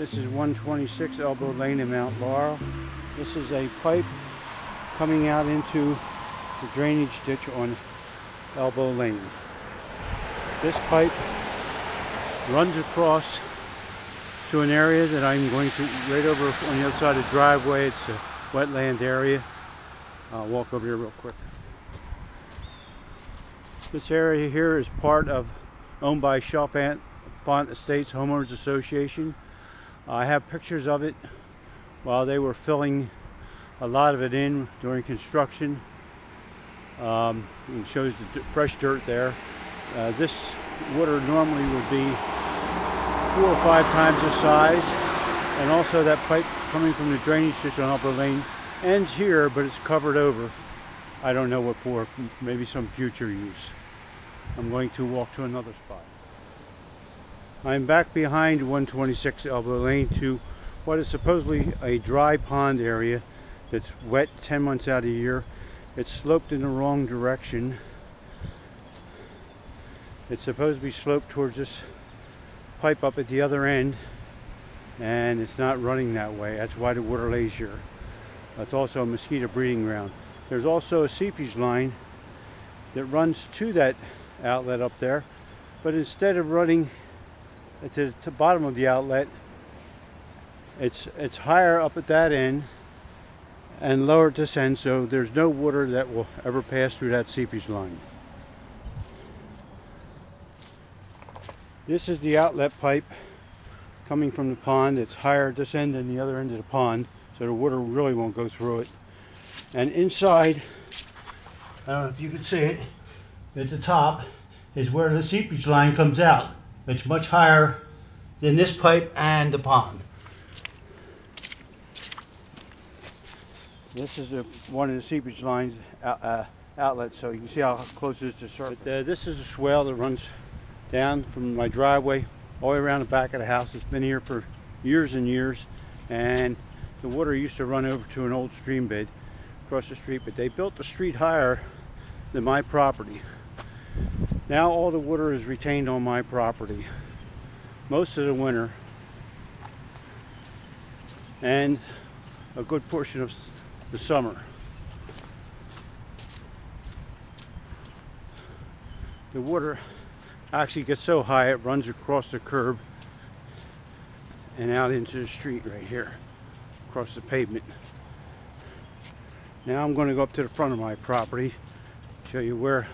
This is 126 Elbow Lane in Mount Laurel. This is a pipe coming out into the drainage ditch on Elbow Lane. This pipe runs across to an area that I'm going to, right over on the other side of the driveway. It's a wetland area. I'll walk over here real quick. This area here is owned by Chalfant Estates Homeowners Association. I have pictures of it while they were filling a lot of it in during construction. It shows the fresh dirt there. This water normally would be 4 or 5 times this size, and also that pipe coming from the drainage ditch on Upper Lane ends here, but it's covered over. I don't know what for, maybe some future use. I'm going to walk to another spot. I'm back behind 126 Elbow Lane to what is supposedly a dry pond area that's wet 10 months out of the year. It's sloped in the wrong direction. It's supposed to be sloped towards this pipe up at the other end, and it's not running that way. That's why the water lays here. It's also a mosquito breeding ground. There's also a seepage line that runs to that outlet up there, but instead of running to the bottom of the outlet, it's higher up at that end and lower at this end, so there's no water that will ever pass through that seepage line. This is the outlet pipe coming from the pond. It's higher at this end than the other end of the pond, so the water really won't go through it. And inside, I don't know if you can see it, at the top is where the seepage line comes out. It's much higher than this pipe and the pond. This is one of the seepage lines outlets, so you can see how close it is to surface. This is a swale that runs down from my driveway all the way around the back of the house. It's been here for years and years, and the water used to run over to an old stream bed across the street, but they built the street higher than my property. Now all the water is retained on my property most of the winter, and a good portion of the summer. The water actually gets so high it runs across the curb and out into the street right here, across the pavement. Now I'm going to go up to the front of my property, show you where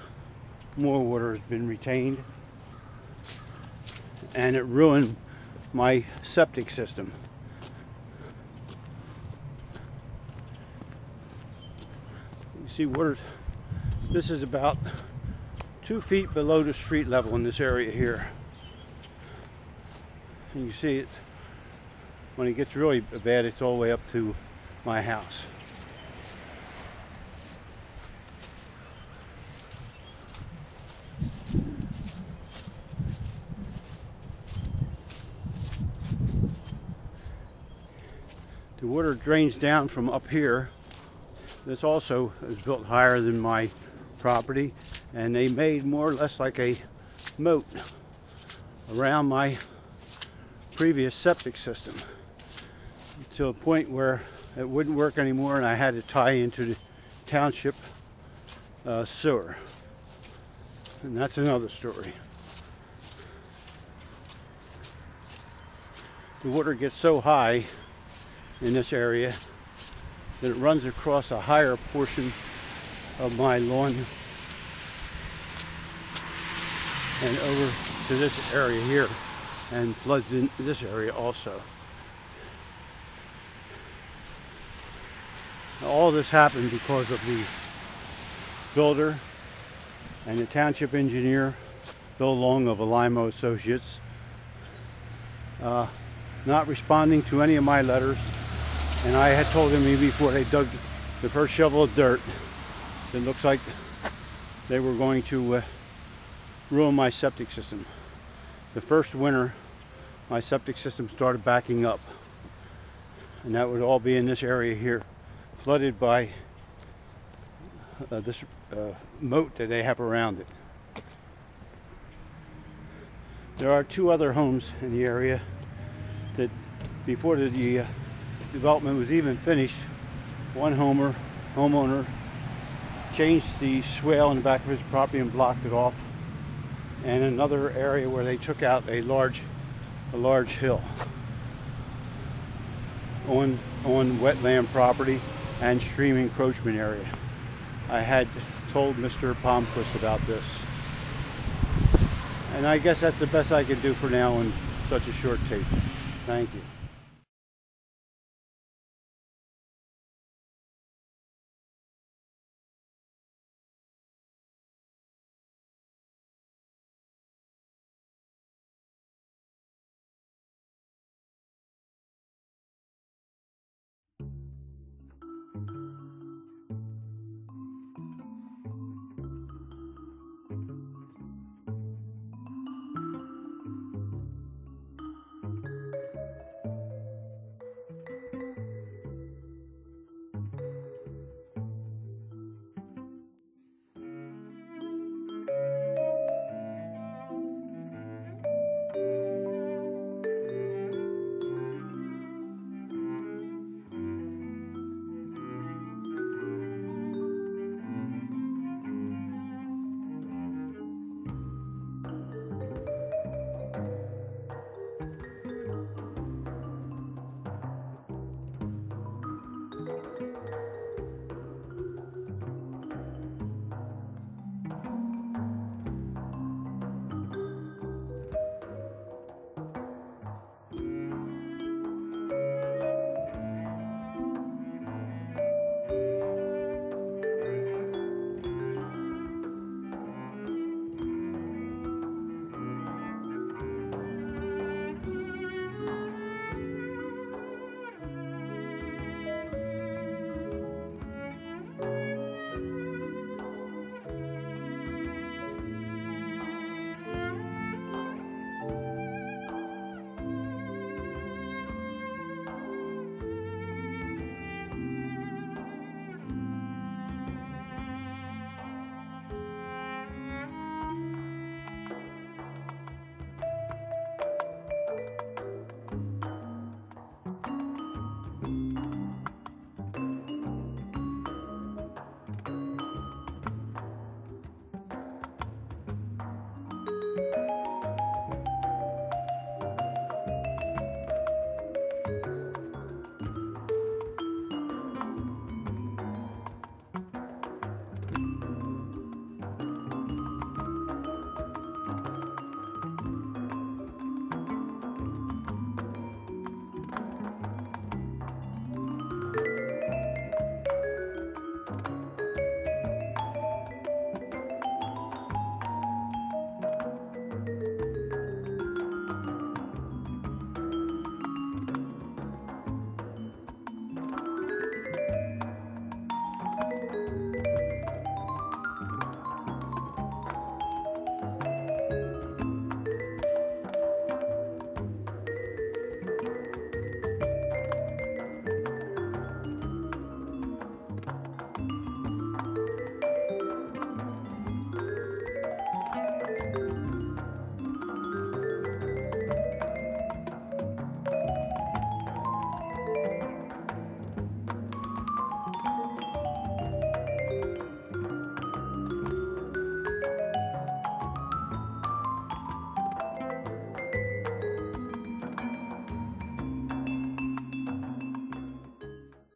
more water has been retained, and it ruined my septic system. You see water, this is about 2 feet below the street level in this area here. And you see it, when it gets really bad, it's all the way up to my house. The water drains down from up here. This also is built higher than my property, and they made more or less like a moat around my previous septic system to a point where it wouldn't work anymore, and I had to tie into the township sewer. And that's another story. The water gets so high in this area that it runs across a higher portion of my lawn and over to this area here, and floods in this area also. All this happened because of the builder and the township engineer, Bill Long of Alimo Associates, not responding to any of my letters. And I had told him even before they dug the first shovel of dirt, it looks like they were going to ruin my septic system. The first winter, my septic system started backing up, and that would all be in this area here, flooded by this moat that they have around it. There are 2 other homes in the area that before the development was even finished, one homeowner changed the swale in the back of his property and blocked it off, and another area where they took out a large hill on wetland property and stream encroachment area. I had told Mr. Palmquist about this, and I guess that's the best I can do for now in such a short tape. Thank you.